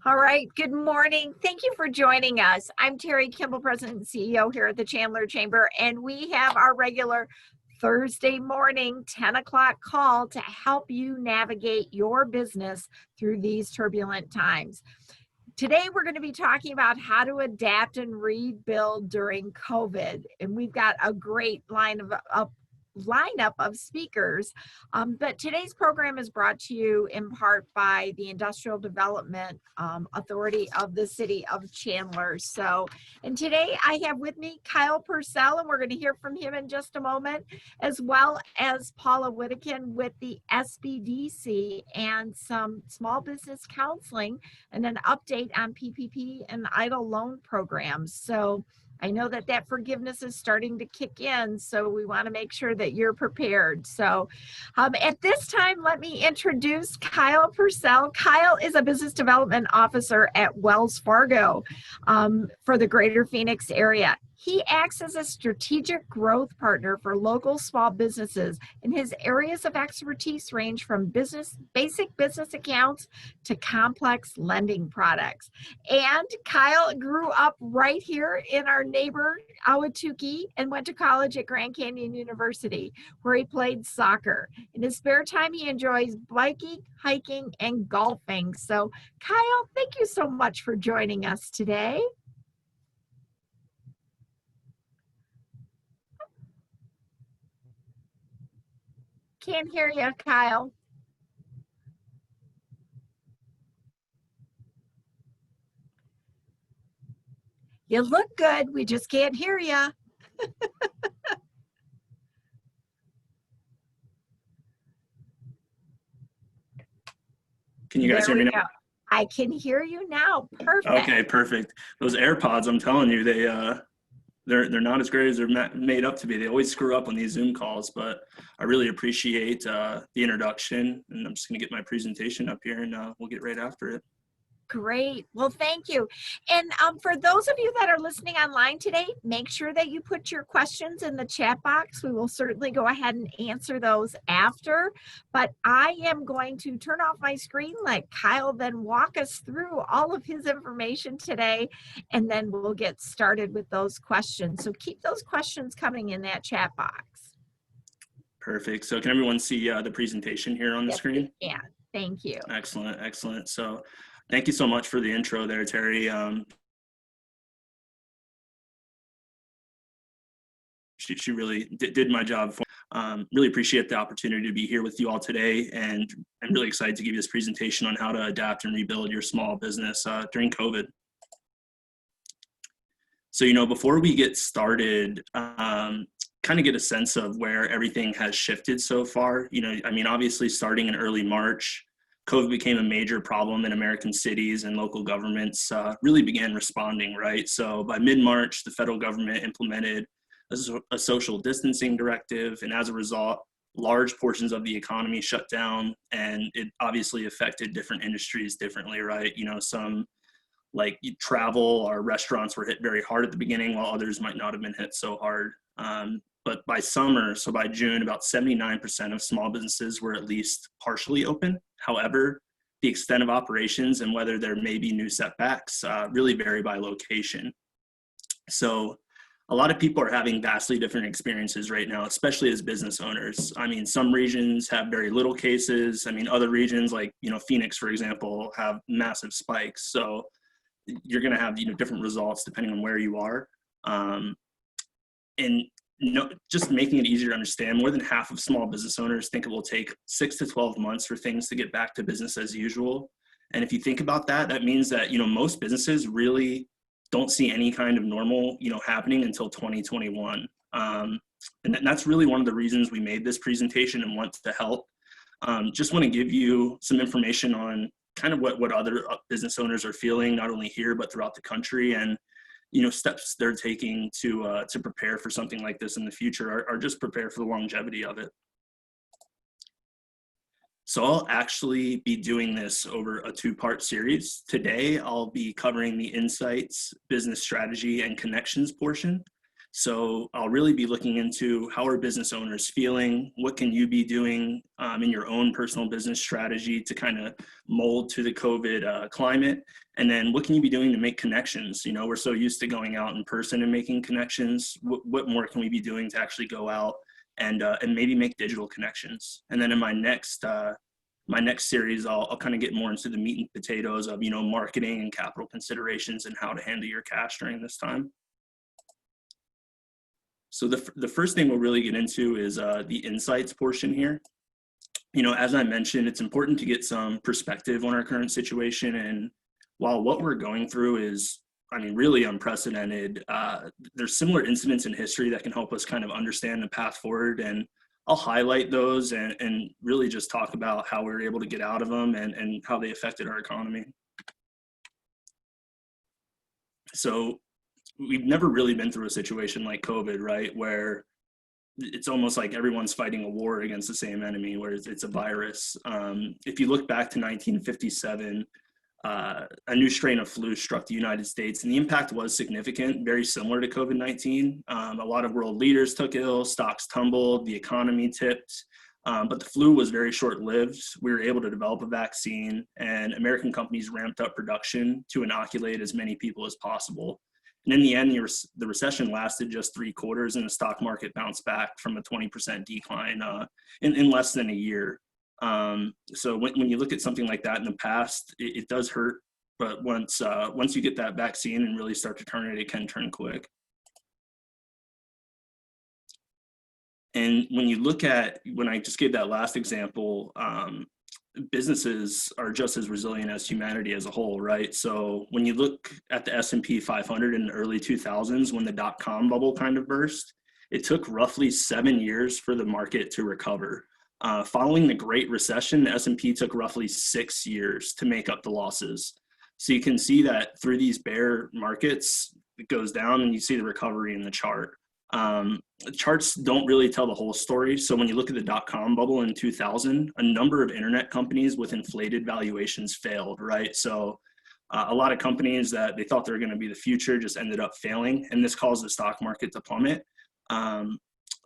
All right, good morning. Thank you for joining us. I'm Terry Kimball, President and CEO here at the Chandler Chamber, and we have our regular Thursday morning 10 o'clock call to help you navigate your business through these turbulent times. Today, we're going to be talking about how to adapt and rebuild during COVID, and we've got a great lineup of speakers. But today's program is brought to you in part by the Industrial Development Authority of the City of Chandler. And today I have with me Kyle Pearsall, and we're going to hear from him in just a moment, as well as Paula Whittakin with the SBDC and some small business counseling and an update on PPP and EIDL loan programs. So I know that forgiveness is starting to kick in, so we want to make sure that you're prepared. So at this time, let me introduce Kyle Pearsall. Kyle is a business development officer at Wells Fargo for the greater Phoenix area. He acts as a strategic growth partner for local small businesses, and his areas of expertise range from basic business accounts to complex lending products. And Kyle grew up right here in our neighbor, Ahwatukee, and went to college at Grand Canyon University, where he played soccer. In his spare time, he enjoys biking, hiking, and golfing. So, Kyle, thank you so much for joining us today. Can't hear you, Kyle. You look good. We just can't hear you. Can you guys hear me now? I can hear you now. Perfect. Okay, perfect. Those AirPods, I'm telling you, they're not as great as they're made up to be. They always screw up on these Zoom calls, but I really appreciate the introduction, and I'm just going to get my presentation up here, and we'll get right after it. Great. Well, thank you. And for those of you that are listening online today, make sure that you put your questions in the chat box. We will certainly go ahead and answer those after, but I am going to turn off my screen, let Kyle then walk us through all of his information today, and then we'll get started with those questions. So keep those questions coming in that chat box. Perfect. So can everyone see the presentation here on the screen? Yeah. Thank you. Excellent. Excellent. So thank you so much for the intro there, Terry. She really did my job for me. Really appreciate the opportunity to be here with you all today, and I'm really excited to give you this presentation on how to adapt and rebuild your small business during COVID. So, before we get started, kind of get a sense of where everything has shifted so far. Obviously starting in early March, COVID became a major problem in American cities, and local governments really began responding, right? So by mid-March, the federal government implemented a social distancing directive, and as a result, large portions of the economy shut down, and it obviously affected different industries differently, right? Some like travel or restaurants were hit very hard at the beginning, while others might not have been hit so hard. But by summer, so by June, about 79% of small businesses were at least partially open. However, the extent of operations and whether there may be new setbacks really vary by location. So a lot of people are having vastly different experiences right now, especially as business owners. Some regions have very little cases. Other regions like, Phoenix, for example, have massive spikes. So you're going to have, different results depending on where you are. Just making it easier to understand, more than half of small business owners think it will take 6 to 12 months for things to get back to business as usual. And if you think about that, that means that, most businesses really don't see any kind of normal, happening until 2021. And that's really one of the reasons we made this presentation and want to help. Just want to give you some information on kind of what other business owners are feeling, not only here, but throughout the country. And steps they're taking to prepare for something like this in the future, or just prepare for the longevity of it. So I'll actually be doing this over a 2-part series. Today, I'll be covering the insights, business strategy, and connections portion. So I'll really be looking into how are business owners feeling? What can you be doing in your own personal business strategy to kind of mold to the COVID climate? And then what can you be doing to make connections? You know, we're so used to going out in person and making connections. What more can we be doing to actually go out and maybe make digital connections? And then in my next series, I'll kind of get more into the meat and potatoes of, you know, marketing and capital considerations and how to handle your cash during this time. So the first thing we'll really get into is the insights portion here. You know, as I mentioned, it's important to get some perspective on our current situation. And while what we're going through is, I mean, really unprecedented, there's similar incidents in history that can help us kind of understand the path forward. And I'll highlight those and really just talk about how we were able to get out of them and how they affected our economy. So we've never really been through a situation like COVID, right? Where it's almost like everyone's fighting a war against the same enemy, where it's a virus. If you look back to 1957, a new strain of flu struck the United States, and the impact was significant, very similar to COVID-19. A lot of world leaders took ill, stocks tumbled, the economy tipped, but the flu was very short-lived. We were able to develop a vaccine, and American companies ramped up production to inoculate as many people as possible. And in the end, the recession lasted just 3 quarters, and the stock market bounced back from a 20% decline in less than a year. So when you look at something like that in the past, it does hurt. But once you get that vaccine and really start to turn it, it can turn quick. And when you look at, when I just gave that last example, businesses are just as resilient as humanity as a whole, right? So when you look at the S&P 500 in the early 2000s, when the dot-com bubble kind of burst, it took roughly 7 years for the market to recover. Following the Great Recession, the S&P took roughly 6 years to make up the losses. So you can see that through these bear markets, it goes down and you see the recovery in the chart. Charts don't really tell the whole story. So when you look at the dot-com bubble in 2000, a number of internet companies with inflated valuations failed, right? So a lot of companies that they thought they were going to be the future just ended up failing, and this caused the stock market to plummet.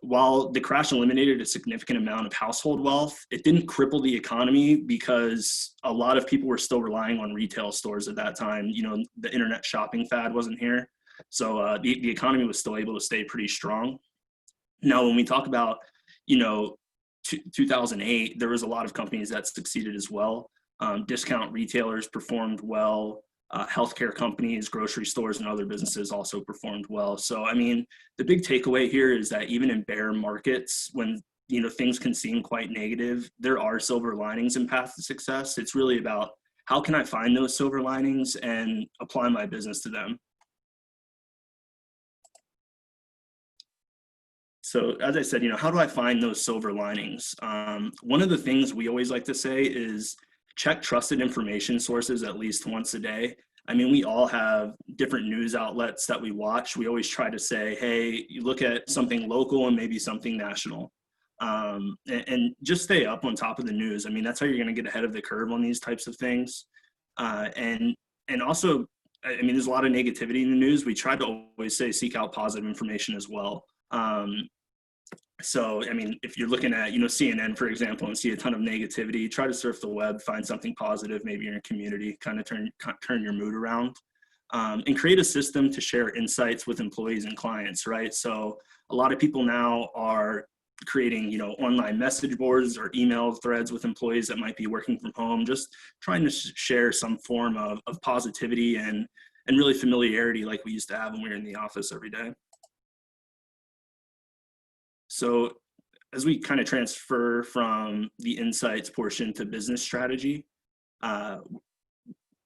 While the crash eliminated a significant amount of household wealth, it didn't cripple the economy because a lot of people were still relying on retail stores at that time. You know, the internet shopping fad wasn't here. So the economy was still able to stay pretty strong. Now, when we talk about, you know, 2008, there was a lot of companies that succeeded as well. Discount retailers performed well. Healthcare companies, grocery stores, and other businesses also performed well. So, I mean, the big takeaway here is that even in bear markets, when, you know, things can seem quite negative, there are silver linings in path to success. It's really about how can I find those silver linings and apply my business to them. So as I said, you know, how do I find those silver linings? One of the things we always like to say is check trusted information sources at least once a day. I mean, we all have different news outlets that we watch. We always try to say, hey, you look at something local and maybe something national. And just stay up on top of the news. I mean, that's how you're going to get ahead of the curve on these types of things. And also, I mean, there's a lot of negativity in the news. We try to always say seek out positive information as well. So, I mean, if you're looking at, you know, CNN, for example, and see a ton of negativity, try to surf the web, find something positive, maybe in your community, kind of turn your mood around, and create a system to share insights with employees and clients, right? So a lot of people now are creating, you know, online message boards or email threads with employees that might be working from home, just trying to share some form of positivity and really familiarity like we used to have when we were in the office every day. So as we kind of transfer from the insights portion to business strategy, we'll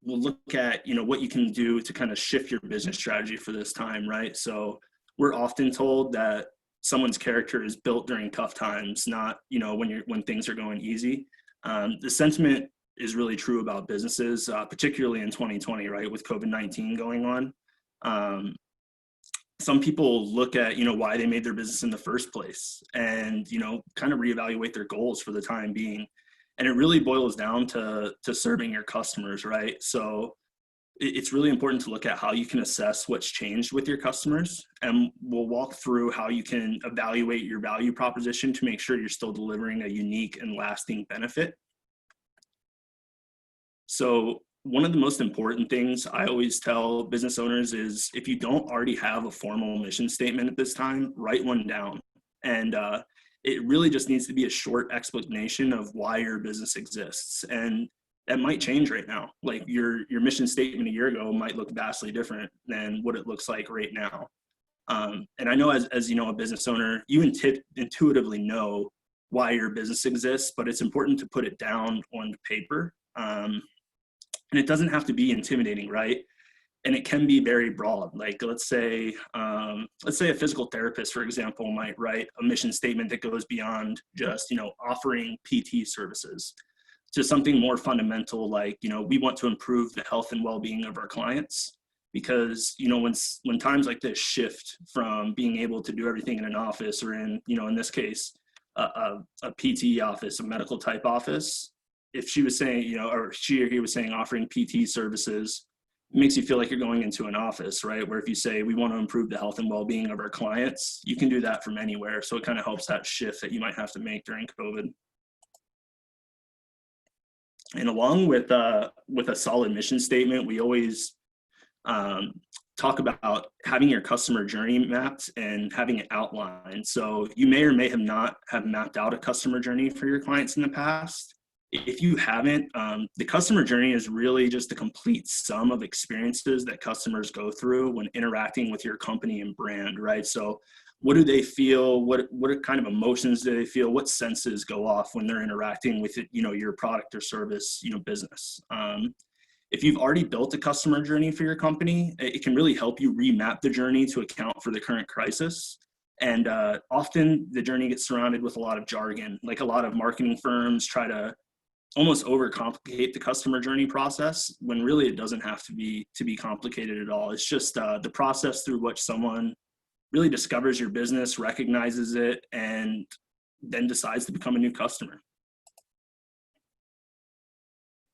look at, you know, what you can do to kind of shift your business strategy for this time, right? So we're often told that someone's character is built during tough times, not, you know, when things are going easy. The sentiment is really true about businesses, particularly in 2020, right, with COVID-19 going on. Some people look at, you know, why they made their business in the first place and, you know, kind of reevaluate their goals for the time being. And it really boils down to serving your customers, right? So it's really important to look at how you can assess what's changed with your customers. And we'll walk through how you can evaluate your value proposition to make sure you're still delivering a unique and lasting benefit. So one of the most important things I always tell business owners is, if you don't already have a formal mission statement at this time, write one down. And it really just needs to be a short explanation of why your business exists. And that might change right now. Like your mission statement a year ago might look vastly different than what it looks like right now. And I know as you know, a business owner, you intuitively know why your business exists, but it's important to put it down on paper. And it doesn't have to be intimidating, right? And it can be very broad. Like let's say a physical therapist, for example, might write a mission statement that goes beyond just, you know, offering PT services to something more fundamental, like, you know, we want to improve the health and well-being of our clients. Because, you know, when times like this shift from being able to do everything in an office, or in, you know, in this case, a PT office, a medical type office, if she was saying, you know, or she or he was saying offering PT services, it makes you feel like you're going into an office, right? Where if you say, we want to improve the health and well-being of our clients, you can do that from anywhere. So it kind of helps that shift that you might have to make during COVID. And along with a solid mission statement, we always talk about having your customer journey mapped and having it outlined. So you may or may have not have mapped out a customer journey for your clients in the past. If you haven't, the customer journey is really just a complete sum of experiences that customers go through when interacting with your company and brand, right? So what do they feel? What kind of emotions do they feel? What senses go off when they're interacting with it, you know, your product or service, you know, business? If you've already built a customer journey for your company, it can really help you remap the journey to account for the current crisis. And often the journey gets surrounded with a lot of jargon. Like a lot of marketing firms try to almost overcomplicate the customer journey process, when really it doesn't have to be complicated at all. It's just the process through which someone really discovers your business, recognizes it, and then decides to become a new customer.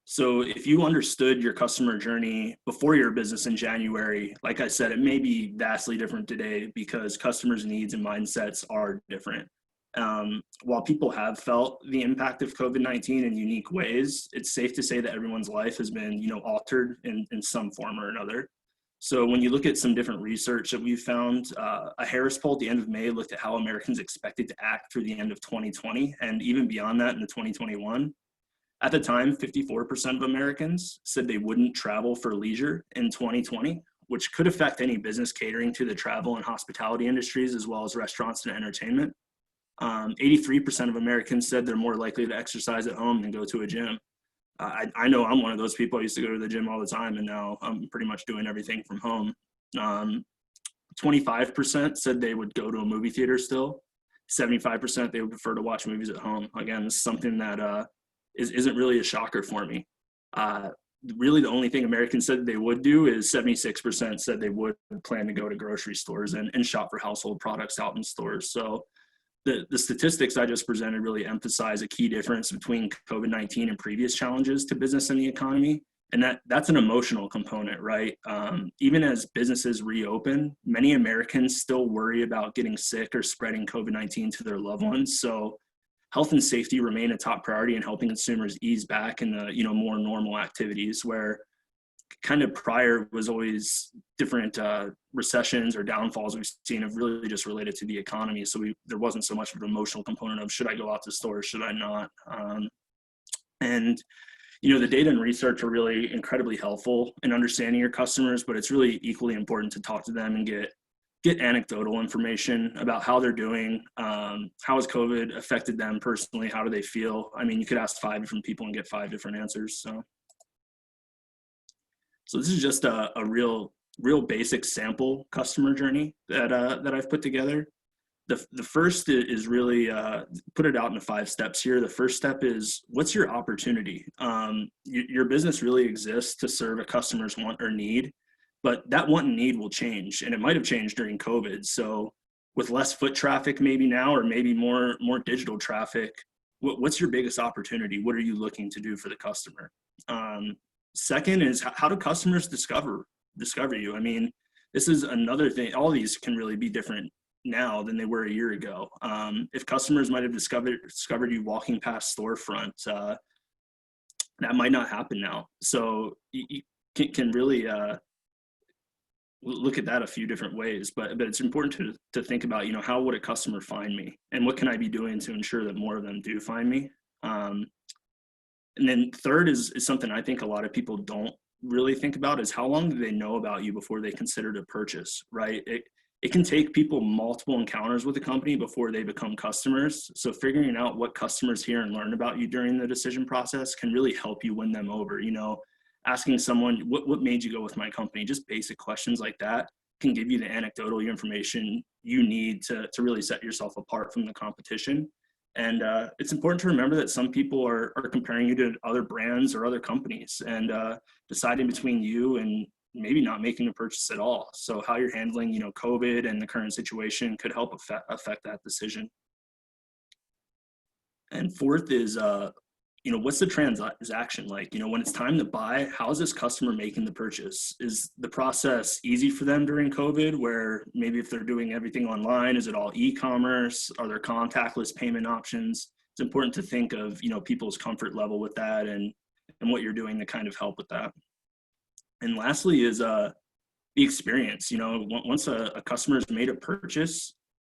So if you understood your customer journey before your business in January, like I said, it may be vastly different today because customers' needs and mindsets are different. While people have felt the impact of COVID-19 in unique ways, it's safe to say that everyone's life has been, you know, altered in some form or another. So when you look at some different research that we've found, a Harris poll at the end of May looked at how Americans expected to act through the end of 2020 and even beyond that into 2021. At the time, 54% of Americans said they wouldn't travel for leisure in 2020, which could affect any business catering to the travel and hospitality industries, as well as restaurants and entertainment. 83% of Americans said they're more likely to exercise at home than go to a gym. I know I'm one of those people. I used to go to the gym all the time, and now I'm pretty much doing everything from home. 25% said they would go to a movie theater still. 75% they would prefer to watch movies at home. Again, this is something that isn't really a shocker for me. Really, the only thing Americans said they would do is 76% said they would plan to go to grocery stores and shop for household products out in stores. So the statistics I just presented really emphasize a key difference between COVID-19 and previous challenges to business and the economy. And that's an emotional component, right? Even as businesses reopen, many Americans still worry about getting sick or spreading COVID-19 to their loved ones. So health and safety remain a top priority in helping consumers ease back in the, you know, more normal activities, where kind of prior was always different recessions or downfalls we've seen have really just related to the economy. So there wasn't so much of an emotional component of, should I go out to stores, should I not? And you know, the data and research are really incredibly helpful in understanding your customers, but it's really equally important to talk to them and get anecdotal information about how they're doing. How has COVID affected them personally? How do they feel? I mean, you could ask 5 different people and get 5 different answers. So this is just a real basic sample customer journey that I've put together. The first is really put it out into 5 steps here. The first step is, what's your opportunity? Your business really exists to serve a customer's want or need, but that want and need will change, and it might have changed during COVID. So with less foot traffic maybe now, or maybe more digital traffic, what's your biggest opportunity? What are you looking to do for the customer? Second is how do customers discover you? I mean, this is another thing. All these can really be different now than they were a year ago. If customers might have discovered you walking past storefronts, that might not happen now. So you can really look at that a few different ways, but it's important to think about, how would a customer find me, and what can I be doing to ensure that more of them do find me? And then third is something I think a lot of people don't really think about, is how long do they know about you before they consider to purchase, right? It can take people multiple encounters with a company before they become customers. So figuring out what customers hear and learn about you during the decision process can really help you win them over. Asking someone, what made you go with my company? Just basic questions like that can give you the anecdotal information you need to really set yourself apart from the competition. And it's important to remember that some people are comparing you to other brands or other companies, and deciding between you and maybe not making a purchase at all. So how you're handling, COVID and the current situation could help affect that decision. And fourth is, what's the transaction like? When it's time to buy, how is this customer making the purchase? Is the process easy for them during COVID, where maybe if they're doing everything online, is it all e-commerce? Are there contactless payment options? It's important to think of, people's comfort level with that, and what you're doing to kind of help with that. And lastly is the experience. Once a customer's made a purchase,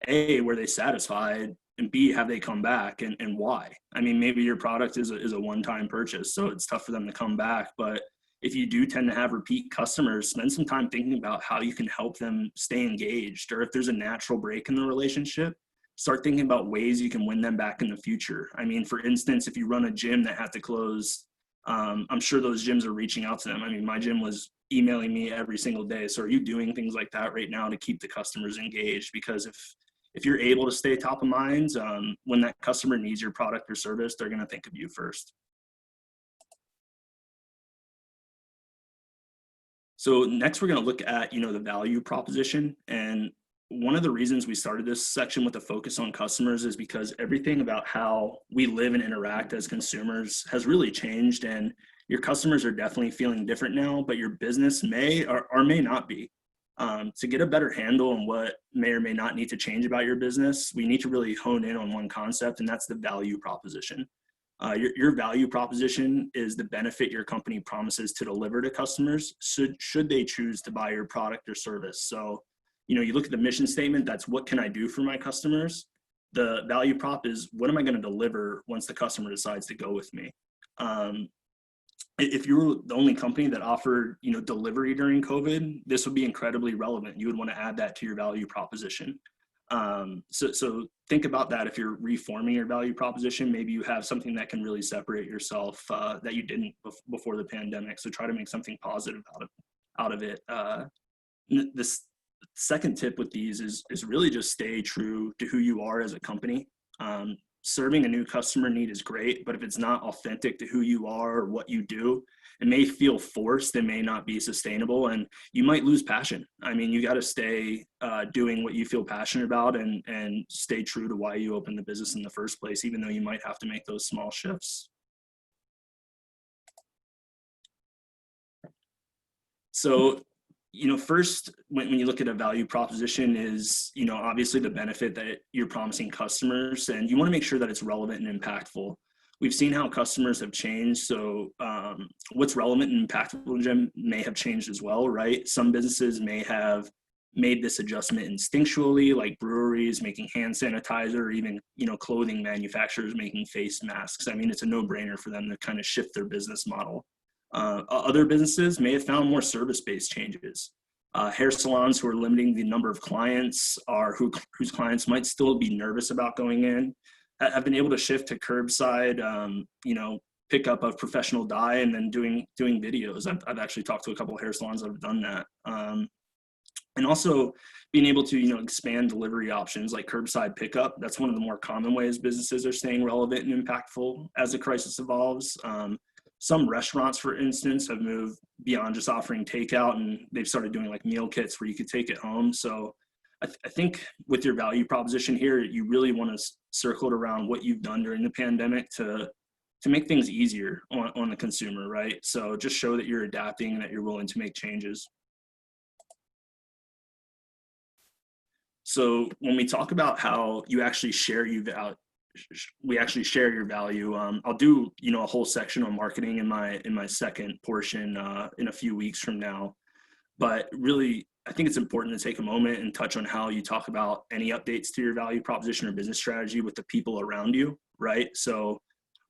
A, were they satisfied? And B, have they come back, and why? I mean, maybe your product is a one-time purchase, so it's tough for them to come back. But if you do tend to have repeat customers, spend some time thinking about how you can help them stay engaged, or if there's a natural break in the relationship, start thinking about ways you can win them back in the future. I mean, for instance, if you run a gym that had to close, I'm sure those gyms are reaching out to them. I mean, my gym was emailing me every single day. So are you doing things like that right now to keep the customers engaged? Because if you're able to stay top of mind, when that customer needs your product or service, they're going to think of you first. So next we're going to look at, the value proposition. And one of the reasons we started this section with a focus on customers is because everything about how we live and interact as consumers has really changed, and your customers are definitely feeling different now, but your business may or may not be. To get a better handle on what may or may not need to change about your business, we need to really hone in on one concept, and that's the value proposition. Your value proposition is the benefit your company promises to deliver to customers should they choose to buy your product or service. So, you look at the mission statement, that's what can I do for my customers? The value prop is what am I going to deliver once the customer decides to go with me? If you were the only company that offered, delivery during COVID, this would be incredibly relevant. You would want to add that to your value proposition. So think about that. If you're reforming your value proposition, maybe you have something that can really separate yourself that you didn't before the pandemic. So try to make something positive out of it. This second tip with these is really just stay true to who you are as a company. Serving a new customer need is great, but if it's not authentic to who you are or what you do, it may feel forced and may not be sustainable, and you might lose passion. I mean, you got to stay doing what you feel passionate about, and stay true to why you opened the business in the first place, even though you might have to make those small shifts. So, first, when you look at a value proposition is, obviously the benefit that you're promising customers, and you want to make sure that it's relevant and impactful. We've seen how customers have changed. So what's relevant and impactful to them may have changed as well, right? Some businesses may have made this adjustment instinctually, like breweries making hand sanitizer, or even, clothing manufacturers making face masks. I mean, it's a no-brainer for them to kind of shift their business model. Other businesses may have found more service-based changes. Hair salons who are limiting the number of clients, or whose clients might still be nervous about going in, have been able to shift to curbside, pickup of professional dye, and then doing videos. I've actually talked to a couple of hair salons that have done that. And also being able to, expand delivery options like curbside pickup. That's one of the more common ways businesses are staying relevant and impactful as the crisis evolves. Some restaurants, for instance, have moved beyond just offering takeout, and they've started doing like meal kits where you could take it home. So I think with your value proposition here, you really want to circle it around what you've done during the pandemic to to make things easier on the consumer, right? So just show that you're adapting and that you're willing to make changes. So when we talk about how you actually share we actually share your value. I'll do a whole section on marketing in my second portion in a few weeks from now. But really, I think it's important to take a moment and touch on how you talk about any updates to your value proposition or business strategy with the people around you, right? So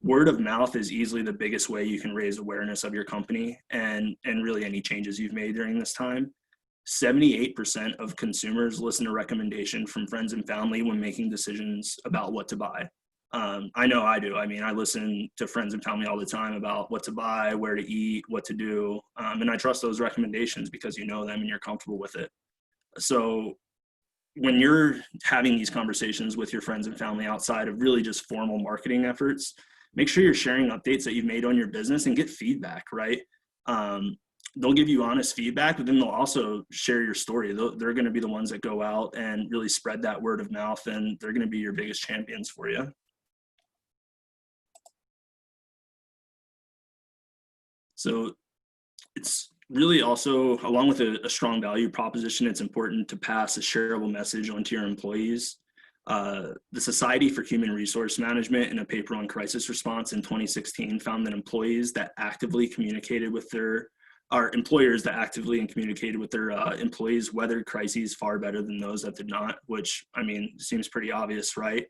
word of mouth is easily the biggest way you can raise awareness of your company and really any changes you've made during this time. 78% of consumers listen to recommendation from friends and family when making decisions about what to buy. I know I do. I mean, I listen to friends and family all the time about what to buy, where to eat, what to do. And I trust those recommendations because you know them and you're comfortable with it. So when you're having these conversations with your friends and family outside of really just formal marketing efforts, make sure you're sharing updates that you've made on your business and get feedback, right? They'll give you honest feedback, but then they'll also share your story. They're going to be the ones that go out and really spread that word of mouth, and they're going to be your biggest champions for you. So it's really also, along with a strong value proposition, it's important to pass a shareable message onto your employees. The Society for Human Resource Management, in a paper on crisis response in 2016, found that employers that actively communicated with their employees weathered crises far better than those that did not, which, I mean, seems pretty obvious, right?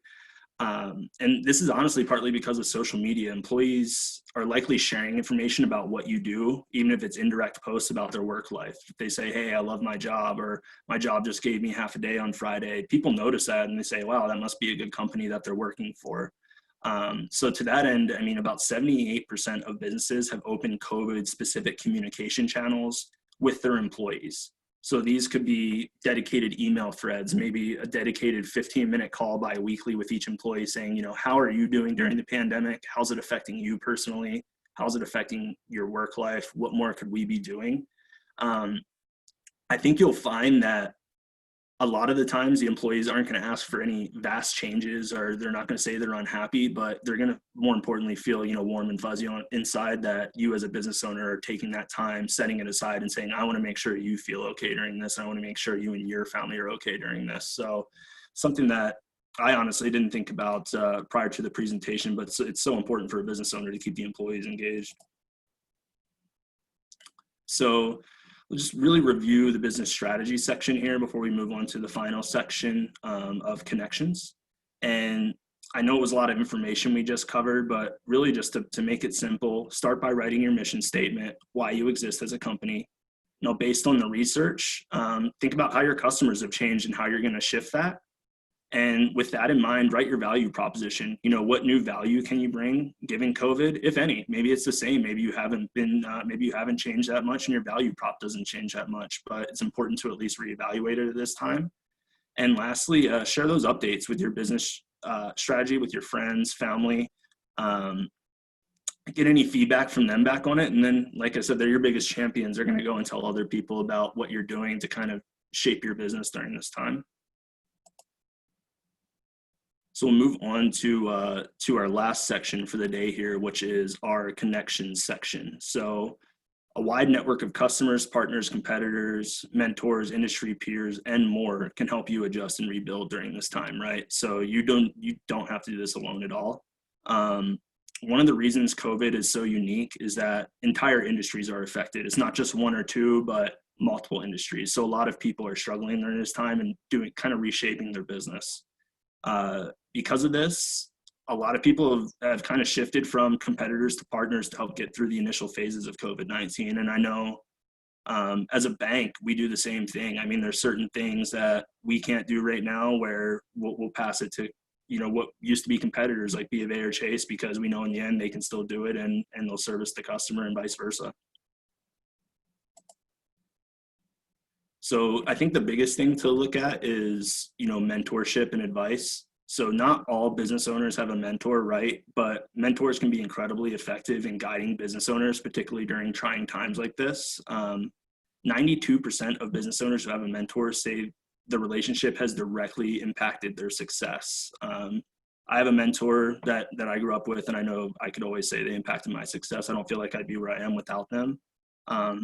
And this is honestly partly because of social media. Employees are likely sharing information about what you do, even if it's indirect posts about their work life. If they say, hey, I love my job, or my job just gave me half a day on Friday, people notice that and they say, wow, that must be a good company that they're working for. So to that end, I mean, about 78% of businesses have opened COVID-specific communication channels with their employees. So these could be dedicated email threads, maybe a dedicated 15-minute call bi-weekly with each employee saying, how are you doing during the pandemic? How's it affecting you personally? How's it affecting your work life? What more could we be doing? I think you'll find that a lot of the times the employees aren't going to ask for any vast changes, or they're not going to say they're unhappy, but they're going to more importantly feel, warm and fuzzy inside that you as a business owner are taking that time, setting it aside and saying, I want to make sure you feel okay during this. I want to make sure you and your family are okay during this. So something that I honestly didn't think about prior to the presentation, but it's so important for a business owner to keep the employees engaged. So we'll just really review the business strategy section here before we move on to the final section of connections. And I know it was a lot of information we just covered, but really just to make it simple, start by writing your mission statement, why you exist as a company. Based on the research, think about how your customers have changed and how you're going to shift that. And with that in mind, write your value proposition. What new value can you bring given COVID, if any? Maybe it's the same. Maybe you haven't changed that much and your value prop doesn't change that much, but it's important to at least reevaluate it at this time. And lastly, share those updates with your business strategy with your friends, family. Get any feedback from them back on it. And then, like I said, they're your biggest champions. They're going to go and tell other people about what you're doing to kind of shape your business during this time. So we'll move on to our last section for the day here, which is our connections section. So a wide network of customers, partners, competitors, mentors, industry peers, and more can help you adjust and rebuild during this time, right? So you don't have to do this alone at all. One of the reasons COVID is so unique is that entire industries are affected. It's not just one or two, but multiple industries. So a lot of people are struggling during this time and kind of reshaping their business. Because of this, a lot of people have kind of shifted from competitors to partners to help get through the initial phases of COVID-19. And I know as a bank, we do the same thing. I mean, there's certain things that we can't do right now where we'll pass it to, what used to be competitors like B of A or Chase, because we know in the end they can still do it and they'll service the customer and vice versa. So I think the biggest thing to look at is, mentorship and advice. So not all business owners have a mentor, right? But mentors can be incredibly effective in guiding business owners, particularly during trying times like this. 92% of business owners who have a mentor say the relationship has directly impacted their success. I have a mentor that I grew up with, and I know I could always say they impacted my success. I don't feel like I'd be where I am without them.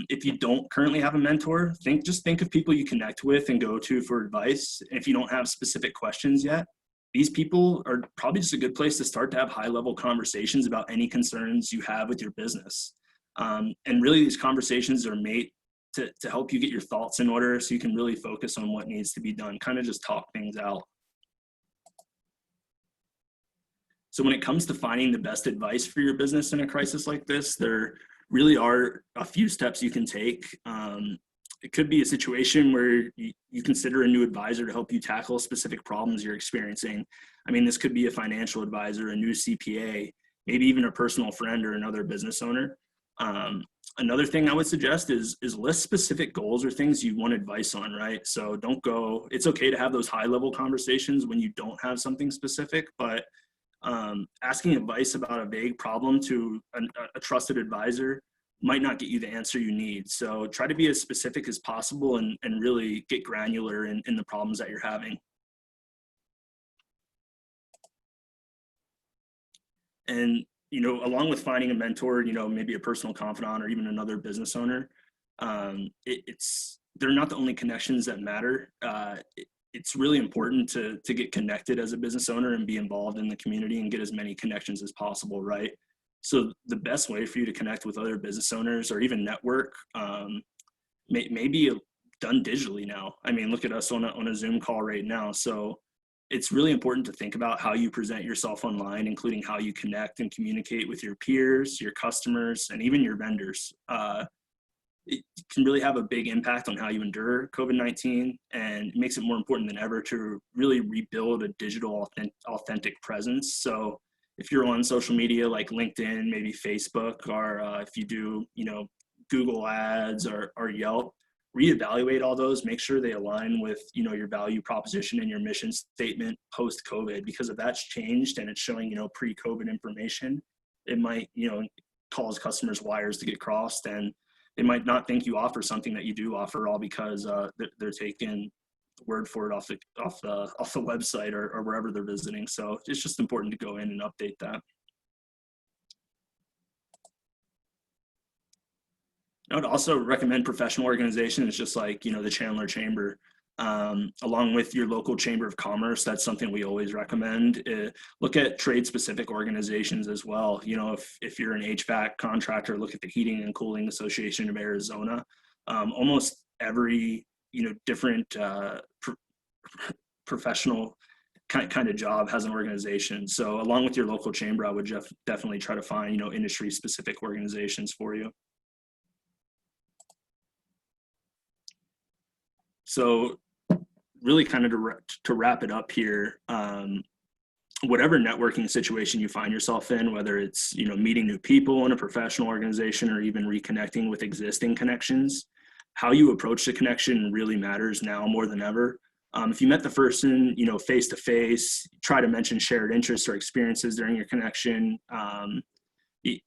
If you don't currently have a mentor, just think of people you connect with and go to for advice. If you don't have specific questions yet, these people are probably just a good place to start to have high-level conversations about any concerns you have with your business. And really, these conversations are made to help you get your thoughts in order so you can really focus on what needs to be done, kind of just talk things out. So when it comes to finding the best advice for your business in a crisis like this, there really are a few steps you can take. It could be a situation where you consider a new advisor to help you tackle specific problems you're experiencing. I mean, this could be a financial advisor, a new CPA, maybe even a personal friend or another business owner. Another thing I would suggest is list specific goals or things you want advice on, right? So it's okay to have those high level conversations when you don't have something specific, but asking advice about a vague problem to a trusted advisor might not get you the answer you need. So try to be as specific as possible and really get granular in the problems that you're having. And, along with finding a mentor, maybe a personal confidant or even another business owner, they're not the only connections that matter. It's really important to get connected as a business owner and be involved in the community and get as many connections as possible, right? So the best way for you to connect with other business owners or even network may be done digitally now. I mean, look at us on a Zoom call right now. So it's really important to think about how you present yourself online, including how you connect and communicate with your peers, your customers, and even your vendors. It can really have a big impact on how you endure COVID-19, and it makes it more important than ever to really rebuild a digital authentic presence. So if you're on social media like LinkedIn, maybe Facebook, or if you do, Google ads or Yelp, reevaluate all those, make sure they align with, your value proposition and your mission statement post-COVID, because if that's changed and it's showing, pre-COVID information, it might, cause customers' wires to get crossed, and they might not think you offer something that you do offer, all because they're taking word for it off the website or wherever they're visiting. So it's just important to go in and update that. I would also recommend professional organizations, just like, the Chandler Chamber, along with your local Chamber of Commerce. That's something we always recommend. Look at trade-specific organizations as well. If you're an HVAC contractor, look at the Heating and Cooling Association of Arizona. Almost every, different professional kind of job has an organization. So along with your local chamber, I would definitely try to find, industry-specific organizations for you. So really kind of to wrap it up here, whatever networking situation you find yourself in, whether it's, meeting new people in a professional organization or even reconnecting with existing connections, how you approach the connection really matters now more than ever. If you met the person, face to face, try to mention shared interests or experiences during your connection. It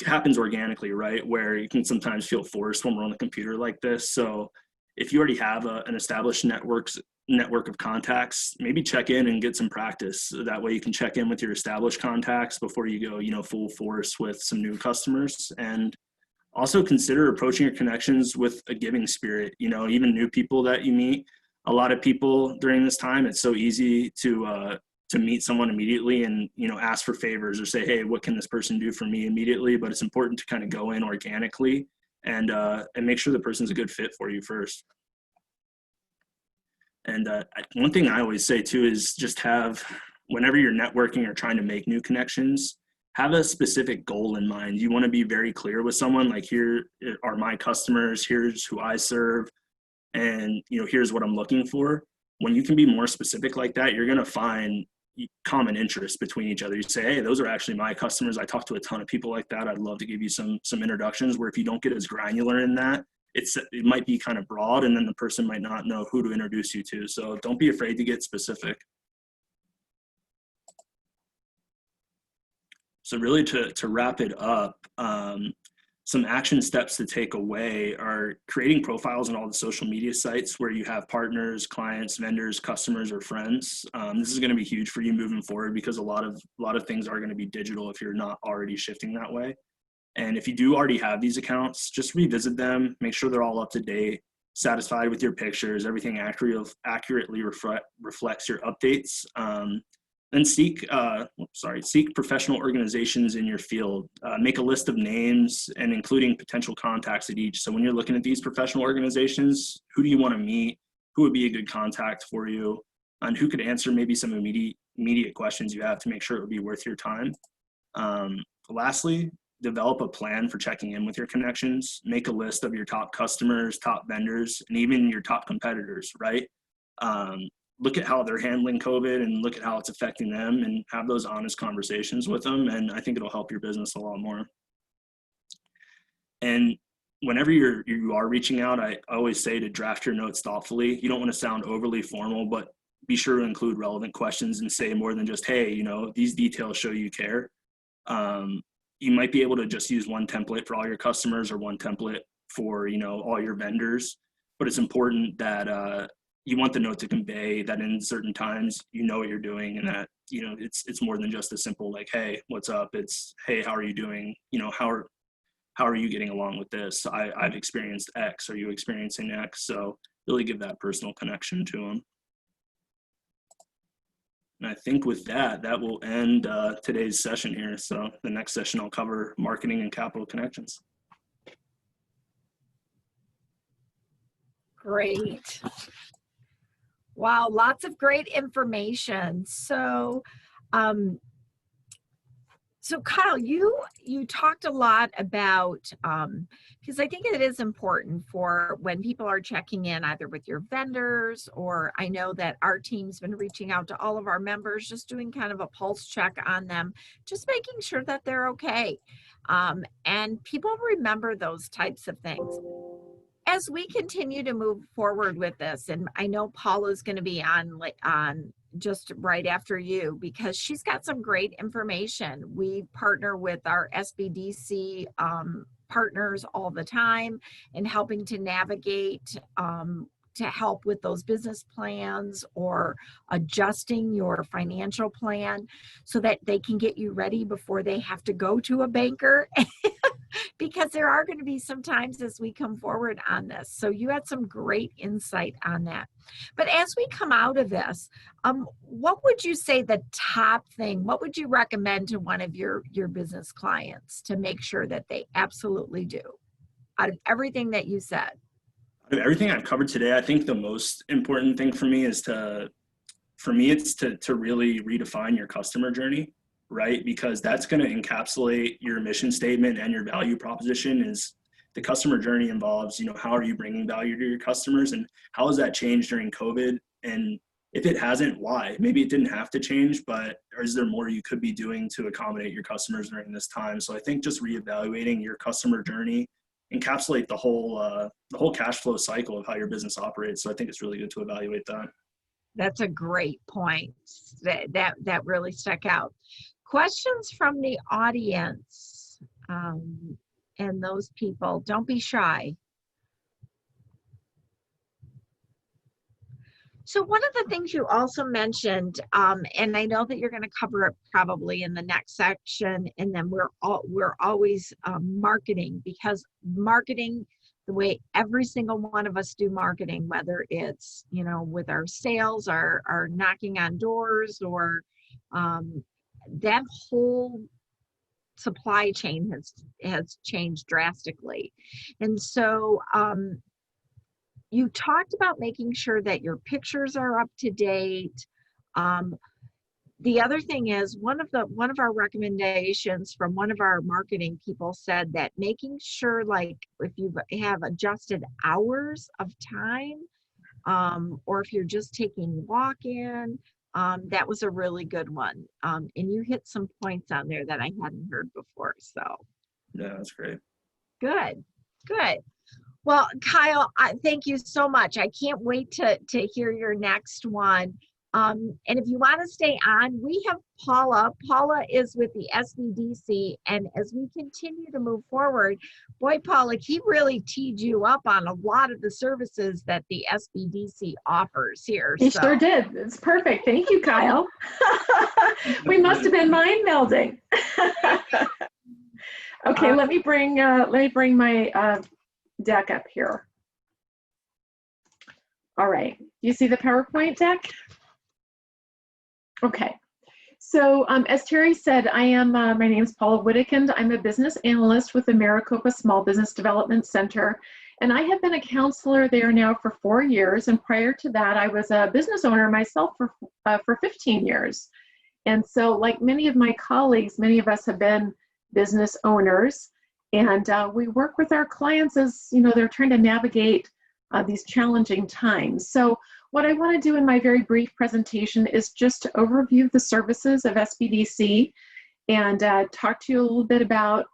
happens organically, right? Where you can sometimes feel forced when we're on the computer like this. So if you already have an established network of contacts, maybe check in and get some practice. That way you can check in with your established contacts before you go, full force with some new customers. And also consider approaching your connections with a giving spirit. Even new people that you meet, a lot of people during this time, it's so easy to meet someone immediately and, ask for favors or say, hey, what can this person do for me immediately? But it's important to kind of go in organically and make sure the person's a good fit for you first. And one thing I always say too is just whenever you're networking or trying to make new connections, have a specific goal in mind. You want to be very clear with someone, like, here are my customers, here's who I serve, and here's what I'm looking for. When you can be more specific like that, you're going to find common interests between each other. You say, hey, those are actually my customers. I talk to a ton of people like that. I'd love to give you some introductions. Where if you don't get as granular in that, it might be kind of broad, and then the person might not know who to introduce you to. So don't be afraid to get specific. So really to wrap it up, some action steps to take away are creating profiles on all the social media sites where you have partners, clients, vendors, customers, or friends. This is going to be huge for you moving forward because a lot of things are going to be digital if you're not already shifting that way. And if you do already have these accounts, just revisit them, make sure they're all up to date, satisfied with your pictures, everything accurately reflects your updates. Then seek professional organizations in your field. Make a list of names and including potential contacts at each. So when you're looking at these professional organizations, who do you want to meet? Who would be a good contact for you? And who could answer maybe some immediate questions you have to make sure it would be worth your time? Lastly, develop a plan for checking in with your connections. Make a list of your top customers, top vendors, and even your top competitors, right? Look at how they're handling COVID and look at how it's affecting them and have those honest conversations with them. And I think it'll help your business a lot more. And whenever you are reaching out, I always say to draft your notes thoughtfully. You don't want to sound overly formal, but be sure to include relevant questions and say more than just, hey, these details show you care. You might be able to just use one template for all your customers or one template for, all your vendors, but it's important that, you want the note to convey that in certain times, what you're doing and that, it's more than just a simple like, hey, what's up? It's, hey, how are you doing? How are you getting along with this? I've experienced X. Are you experiencing X? So really give that personal connection to them. And I think with that will end today's session here. So the next session I'll cover marketing and capital connections. Great. Wow, lots of great information. So, Kyle, you talked a lot about, because I think it is important for when people are checking in either with your vendors, or I know that our team's been reaching out to all of our members, just doing kind of a pulse check on them, just making sure that they're okay. And people remember those types of things. As we continue to move forward with this, and I know Paula's going to be on just right after you because she's got some great information. We partner with our SBDC partners all the time in helping to navigate to help with those business plans or adjusting your financial plan so that they can get you ready before they have to go to a banker. Because there are going to be some times as we come forward on this. So you had some great insight on that. But as we come out of this, what would you say the top thing, what would you recommend to one of your business clients to make sure that they absolutely do out of everything that you said? Out of everything I've covered today, I think the most important thing for me is to really redefine your customer journey. Right? Because that's going to encapsulate your mission statement and your value proposition. Is the customer journey involves, how are you bringing value to your customers and how has that changed during COVID? And if it hasn't, why? Maybe it didn't have to change, but is there more you could be doing to accommodate your customers during this time? So I think just reevaluating your customer journey encapsulate the whole cash flow cycle of how your business operates. So I think it's really good to evaluate that. That's a great point. That really stuck out. Questions from the audience, and those people, don't be shy. So one of the things you also mentioned, and I know that you're going to cover it probably in the next section, and then we're always marketing, because marketing, the way every single one of us do marketing, whether it's with our sales, our knocking on doors, or that whole supply chain has changed drastically. And so you talked about making sure that your pictures are up to date. The other thing is one of our recommendations from one of our marketing people said that making sure, like, if you have adjusted hours of time, or if you're just taking walk-in, that was a really good one. And you hit some points on there that I hadn't heard before. So yeah, that's great. Good. Well, Kyle, thank you so much. I can't wait to hear your next one. And if you want to stay on, we have Paula. Paula is with the SBDC. And as we continue to move forward, boy, Paula, he really teed you up on a lot of the services that the SBDC offers here. He sure did. It's perfect. Thank you, Kyle. We must have been mind melding. Okay, let me bring my deck up here. All right. You see the PowerPoint deck? Okay. So as Terry said, my name is Paula Whittekind. I'm a business analyst with the Maricopa Small Business Development Center, and I have been a counselor there now for 4 years. And prior to that, I was a business owner myself for 15 years. And so, like many of my colleagues, many of us have been business owners, and we work with our clients as they're trying to navigate these challenging times. So what I want to do in my very brief presentation is just to overview the services of SBDC and talk to you a little bit about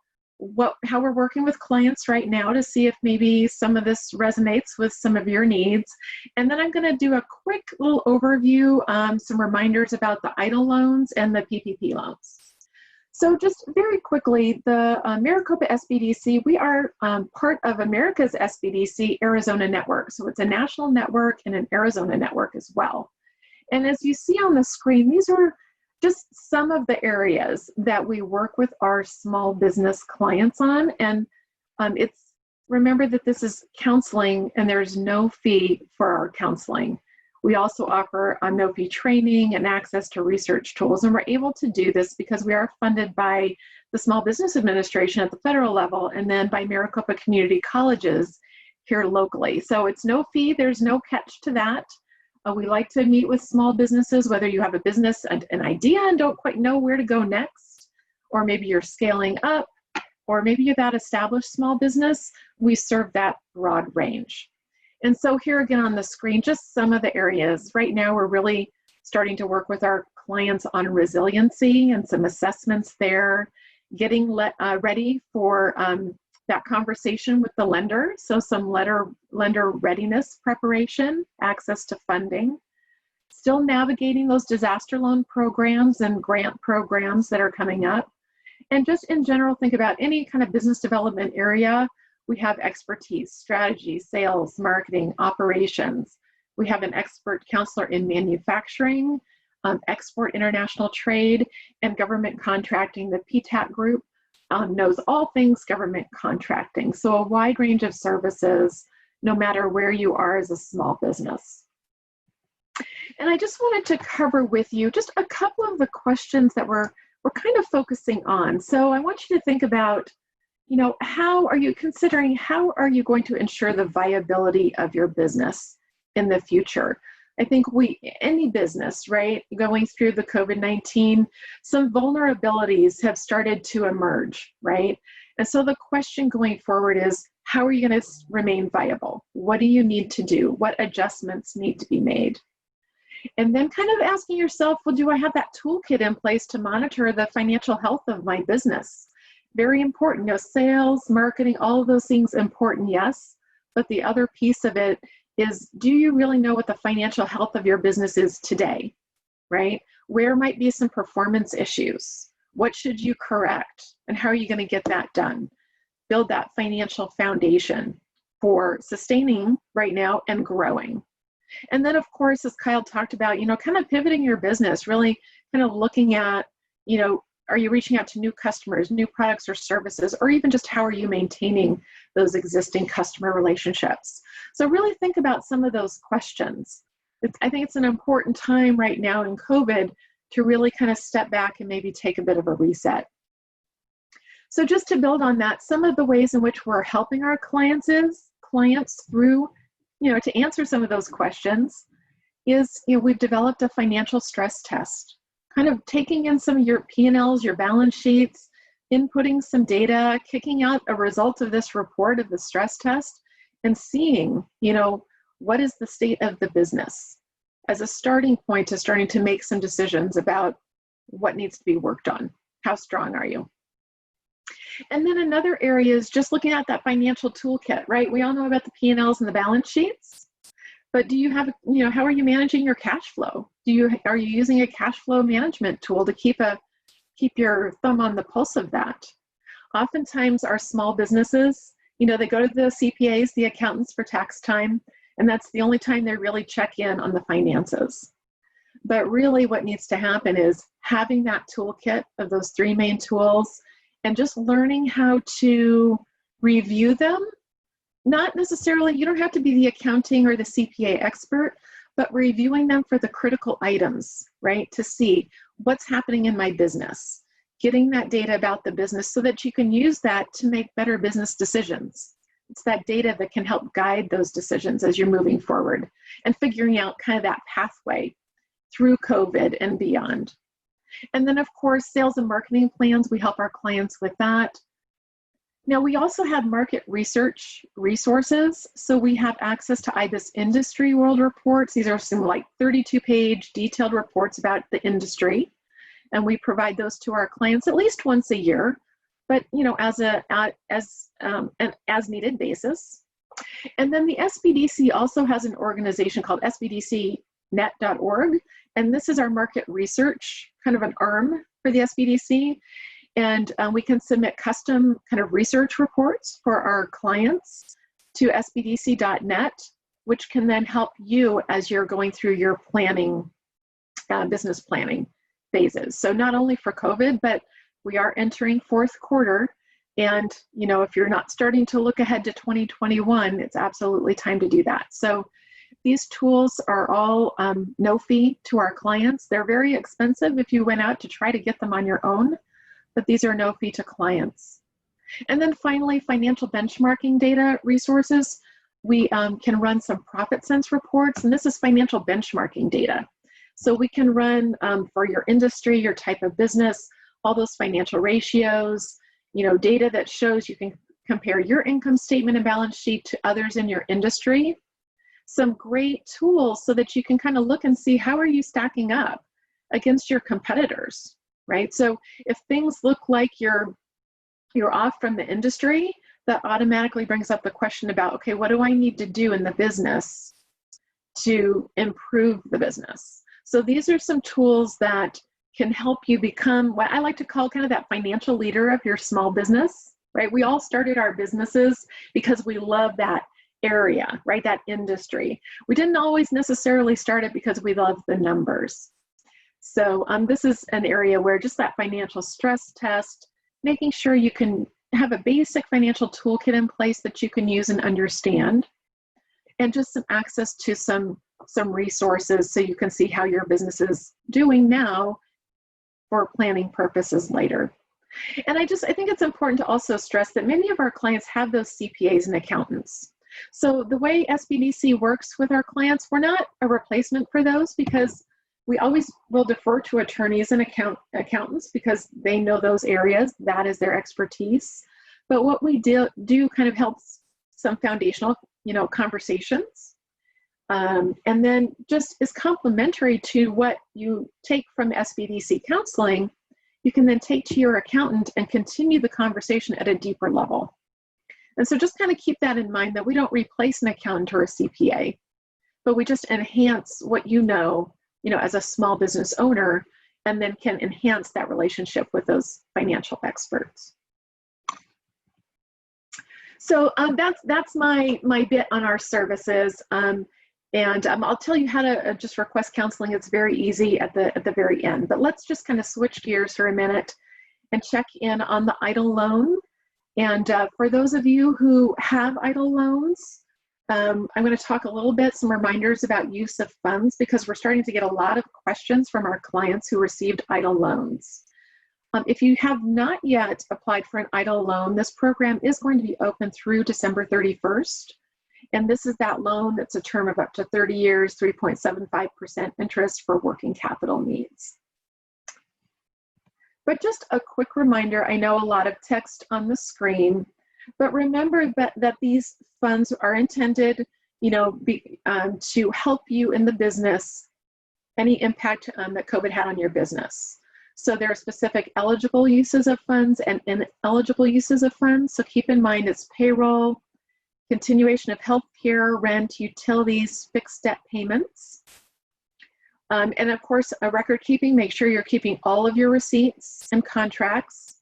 how we're working with clients right now to see if maybe some of this resonates with some of your needs. And then I'm going to do a quick little overview, some reminders about the EIDL loans and the PPP loans. So just very quickly, the Maricopa SBDC, we are part of America's SBDC Arizona network. So it's a national network and an Arizona network as well. And as you see on the screen, these are just some of the areas that we work with our small business clients on. And remember that this is counseling and there's no fee for our counseling. We also offer no fee training and access to research tools. And we're able to do this because we are funded by the Small Business Administration at the federal level and then by Maricopa Community Colleges here locally. So it's no fee, there's no catch to that. We like to meet with small businesses, whether you have a business, an idea and don't quite know where to go next, or maybe you're scaling up, or maybe you're that established small business, we serve that broad range. And so here again on the screen, just some of the areas. Right now, we're really starting to work with our clients on resiliency and some assessments there, getting ready for that conversation with the lender. So some lender readiness preparation, access to funding, still navigating those disaster loan programs and grant programs that are coming up. And just in general, think about any kind of business development area. We have expertise, strategy, sales, marketing, operations. We have an expert counselor in manufacturing, export international trade, and government contracting. The PTAC group knows all things government contracting. So a wide range of services, no matter where you are as a small business. And I just wanted to cover with you just a couple of the questions that we're kind of focusing on. So I want you to think about, how are you going to ensure the viability of your business in the future? I think any business, right, going through the COVID-19, some vulnerabilities have started to emerge, right? And so the question going forward is, how are you going to remain viable? What do you need to do? What adjustments need to be made? And then kind of asking yourself, well, do I have that toolkit in place to monitor the financial health of my business? Very important, sales, marketing, all of those things important, yes. But the other piece of it is, do you really know what the financial health of your business is today, right? Where might be some performance issues? What should you correct? And how are you going to get that done? Build that financial foundation for sustaining right now and growing. And then, of course, as Kyle talked about, kind of pivoting your business, really kind of looking at, are you reaching out to new customers, new products or services, or even just how are you maintaining those existing customer relationships? So really think about some of those questions. I think it's an important time right now in COVID to really kind of step back and maybe take a bit of a reset. So just to build on that, some of the ways in which we're helping our clients through, to answer some of those questions is, we've developed a financial stress test, kind of taking in some of your P&Ls, your balance sheets, inputting some data, kicking out a result of this report of the stress test, and seeing, what is the state of the business as a starting point to starting to make some decisions about what needs to be worked on. How strong are you? And then another area is just looking at that financial toolkit, right? We all know about the P&Ls and the balance sheets, But do you have, how are you managing your cash flow? Are you using a cash flow management tool to keep your thumb on the pulse of that? Oftentimes our small businesses, they go to the CPAs, the accountants for tax time, and that's the only time they really check in on the finances. But really what needs to happen is having that toolkit of those 3 main tools and just learning how to review them. Not necessarily, you don't have to be the accounting or the CPA expert, but reviewing them for the critical items, right? To see what's happening in my business, getting that data about the business so that you can use that to make better business decisions. It's that data that can help guide those decisions as you're moving forward and figuring out kind of that pathway through COVID and beyond. And then of course, sales and marketing plans, we help our clients with that. Now we also have market research resources. So we have access to IBIS Industry World Reports. These are some like 32-page detailed reports about the industry. And we provide those to our clients at least once a year, but as an as needed basis. And then the SBDC also has an organization called sbdcnet.org. And this is our market research, kind of an arm for the SBDC. And we can submit custom kind of research reports for our clients to sbdc.net, which can then help you as you're going through your planning, business planning phases. So not only for COVID, but we are entering 4th quarter. And, if you're not starting to look ahead to 2021, it's absolutely time to do that. So these tools are all no fee to our clients. They're very expensive if you went out to try to get them on your own, but these are no fee to clients. And then finally, financial benchmarking data resources. We can run some profit sense reports, and this is financial benchmarking data. So we can run for your industry, your type of business, all those financial ratios, data that shows you can compare your income statement and balance sheet to others in your industry. Some great tools so that you can kind of look and see how are you stacking up against your competitors, right? So if things look like you're off from the industry, that automatically brings up the question about, okay, what do I need to do in the business to improve the business? So these are some tools that can help you become what I like to call kind of that financial leader of your small business, right? We all started our businesses because we love that area, right? That industry. We didn't always necessarily start it because we love the numbers. So this is an area where just that financial stress test, making sure you can have a basic financial toolkit in place that you can use and understand, and just some access to some resources so you can see how your business is doing now for planning purposes later. And I think it's important to also stress that many of our clients have those CPAs and accountants. So the way SBDC works with our clients, we're not a replacement for those because we always will defer to attorneys and accountants because they know those areas. That is their expertise. But what we do kind of helps some foundational, conversations. And then just is complementary to what you take from SBDC counseling, you can then take to your accountant and continue the conversation at a deeper level. And so just kind of keep that in mind that we don't replace an accountant or a CPA, but we just enhance what as a small business owner, and then can enhance that relationship with those financial experts. So that's my bit on our services. And I'll tell you how to just request counseling. It's very easy at the very end. But let's just kind of switch gears for a minute and check in on the EIDL loan. And for those of you who have EIDL loans, I'm going to talk a little bit, some reminders about use of funds, because we're starting to get a lot of questions from our clients who received EIDL loans. If you have not yet applied for an EIDL loan, this program is going to be open through December 31st. And this is that loan that's a term of up to 30 years, 3.75% interest for working capital needs. But just a quick reminder, I know a lot of text on the screen, but remember that these funds are intended, to help you in the business, any impact that COVID had on your business. So there are specific eligible uses of funds and ineligible uses of funds. So keep in mind it's payroll, continuation of health care, rent, utilities, fixed debt payments. And of course, a record keeping, make sure you're keeping all of your receipts and contracts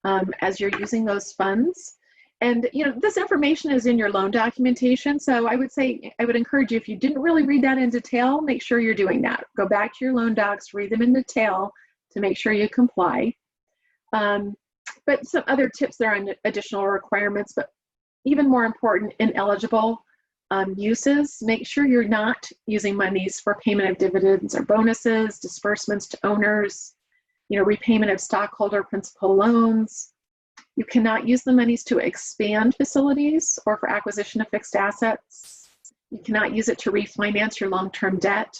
as you're using those funds. And this information is in your loan documentation. So I would encourage you, if you didn't really read that in detail, make sure you're doing that. Go back to your loan docs, read them in detail to make sure you comply. But some other tips there on additional requirements, but even more important, ineligible uses, make sure you're not using monies for payment of dividends or bonuses, disbursements to owners, repayment of stockholder principal loans. You cannot use the monies to expand facilities or for acquisition of fixed assets. You cannot use it to refinance your long-term debt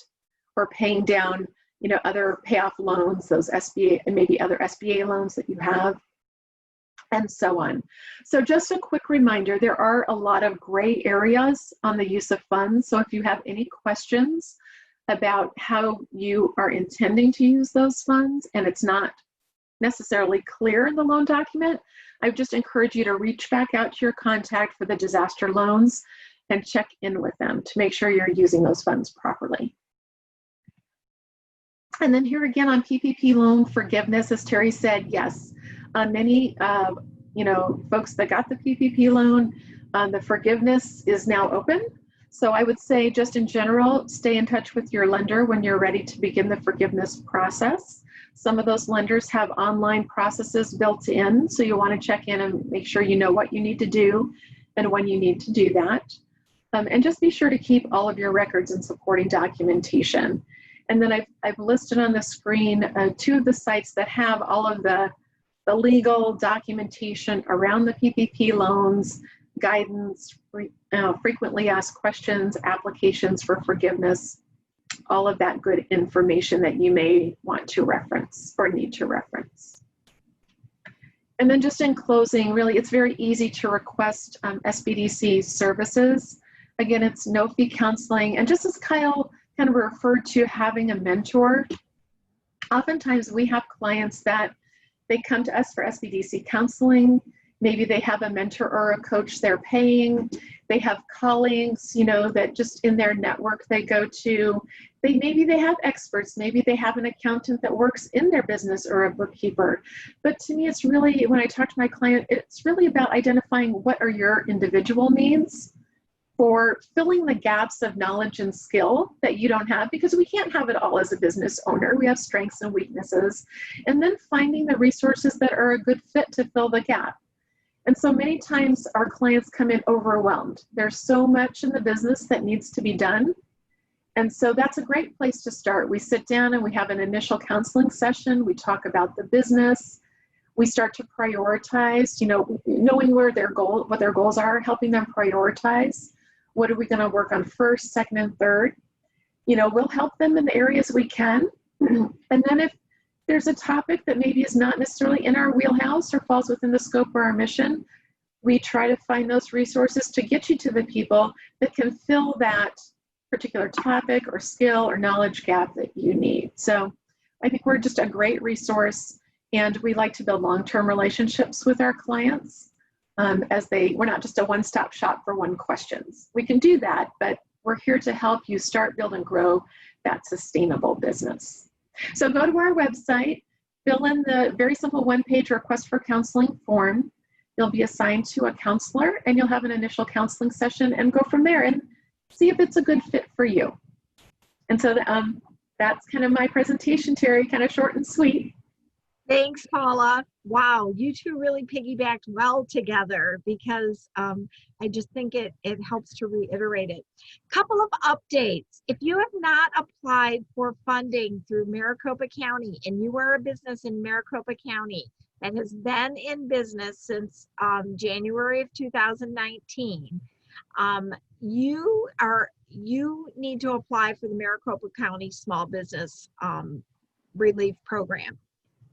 or paying down, other payoff loans, those SBA and maybe other SBA loans that you have, and so on. So just a quick reminder, there are a lot of gray areas on the use of funds. So if you have any questions about how you are intending to use those funds and it's not necessarily clear in the loan document, I would just encourage you to reach back out to your contact for the disaster loans and check in with them to make sure you're using those funds properly. And then here again on PPP loan forgiveness, as Terry said, yes, many folks that got the PPP loan, the forgiveness is now open. So I would say just in general, stay in touch with your lender when you're ready to begin the forgiveness process. Some of those lenders have online processes built in, so you want to check in and make sure you know what you need to do and when you need to do that. And just be sure to keep all of your records and supporting documentation. And then I've listed on the screen 2 of the sites that have all of the legal documentation around the PPP loans, guidance, frequently asked questions, applications for forgiveness, all of that good information that you may want to reference or need to reference. And then just in closing, really, it's very easy to request SBDC services. Again, it's no-fee counseling. And just as Kyle kind of referred to having a mentor, oftentimes we have clients that they come to us for SBDC counseling. Maybe they have a mentor or a coach they're paying. They have colleagues, that just in their network they go to. Maybe they have experts. Maybe they have an accountant that works in their business or a bookkeeper. But to me, it's really, when I talk to my client, it's really about identifying what are your individual needs for filling the gaps of knowledge and skill that you don't have, because we can't have it all as a business owner. We have strengths and weaknesses, and then finding the resources that are a good fit to fill the gap. And so many times our clients come in overwhelmed. There's so much in the business that needs to be done. And so that's a great place to start. We sit down and we have an initial counseling session. We talk about the business. We start to prioritize, knowing what their goals are, helping them prioritize. What are we going to work on first, second, and third? We'll help them in the areas we can. And then if there's a topic that maybe is not necessarily in our wheelhouse or falls within the scope of our mission, we try to find those resources to get you to the people that can fill that particular topic or skill or knowledge gap that you need. So I think we're just a great resource, and we like to build long-term relationships with our clients we're not just a one-stop shop for one questions. We can do that, but we're here to help you start, build, and grow that sustainable business. So go to our website, fill in the very simple one-page request for counseling form. You'll be assigned to a counselor, and you'll have an initial counseling session and go from there and see if it's a good fit for you. And so that's kind of my presentation, Terry, kind of short and sweet. Thanks, Paula. Wow, you two really piggybacked well together, because I just think it helps to reiterate it. Couple of updates. If you have not applied for funding through Maricopa County and you are a business in Maricopa County that has been in business since January of 2019, you need to apply for the Maricopa County Small Business Relief Program.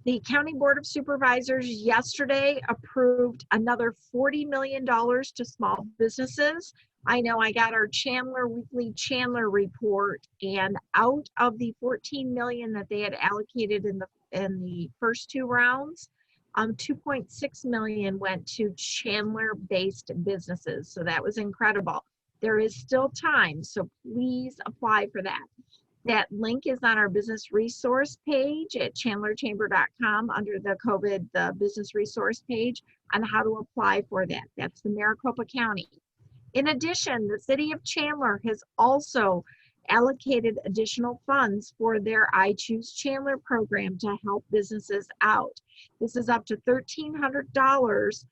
The County Board of Supervisors yesterday approved another $40 million to small businesses. I know I got our weekly Chandler report, and out of the $14 million that they had allocated in the first 2 rounds, 2.6 million went to Chandler-based businesses. So that was incredible. There is still time, so please apply for that. That link is on our business resource page at chandlerchamber.com under the business resource page on how to apply for that. That's the Maricopa County. In addition, the city of Chandler has also allocated additional funds for their I Choose Chandler program to help businesses out. This is up to $1,300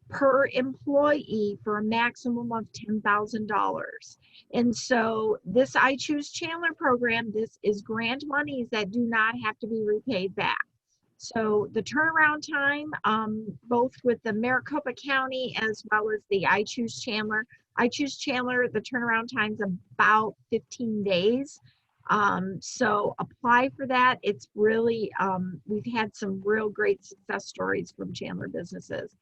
per employee for a maximum of $10,000. And so this I Choose Chandler program, this is grant monies that do not have to be repaid back. So the turnaround time, both with the Maricopa County as well as the I Choose Chandler, the turnaround time's about 15 days. So apply for that. It's really, we've had some real great success stories from Chandler businesses.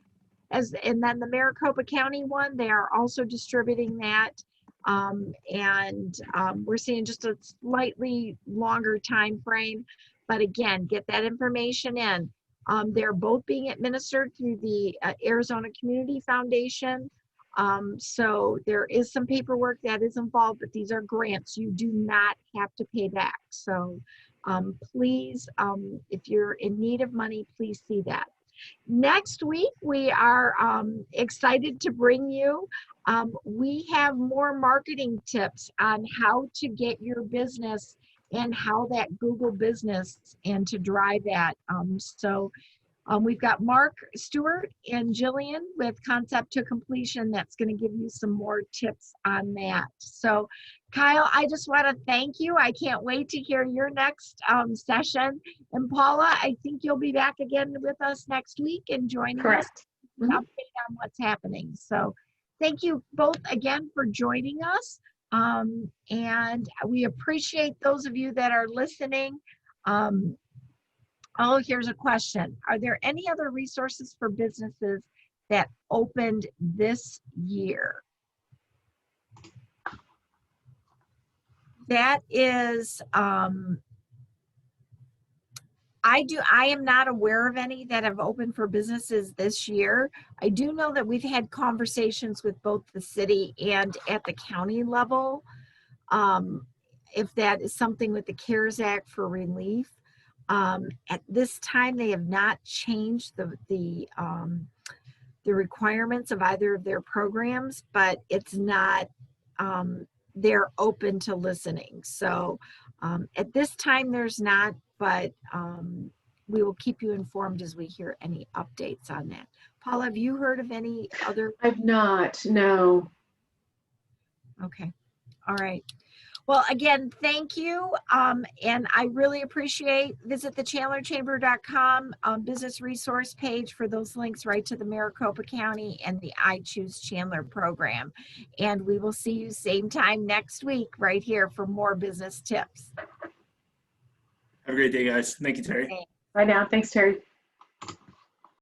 And then the Maricopa County one, they are also distributing that. We're seeing just a slightly longer time frame. But again, get that information in. They're both being administered through the Arizona Community Foundation. So there is some paperwork that is involved, but these are grants. You do not have to pay back. So please, if you're in need of money, please see that. Next week, we are excited to bring you, we have more marketing tips on how to get your business and how that Google business and to drive that. We've got Mark Stewart and Jillian with Concept to Completion that's going to give you some more tips on that. So Kyle, I just want to thank you. I can't wait to hear your next session. And Paula, I think you'll be back again with us next week and joining us to update on what's happening. So thank you both again for joining us. And we appreciate those of you that are listening. Oh, here's a question. Are there any other resources for businesses that opened this year? That is, I am not aware of any that have opened for businesses this year. I do know that we've had conversations with both the city and at the county level. If that is something with the CARES Act for relief. At this time, they have not changed the requirements of either of their programs, but it's not, they're open to listening. So at this time, there's not, but we will keep you informed as we hear any updates on that. Paula, have you heard of any other? I've not, no. Okay, all right. Well, again, thank you. And I really appreciate, visit the chandlerchamber.com business resource page for those links right to the Maricopa County and the I Choose Chandler program. And we will see you same time next week right here for more business tips. Have a great day, guys. Thank you, Terry. Okay. Bye now. Thanks, Terry.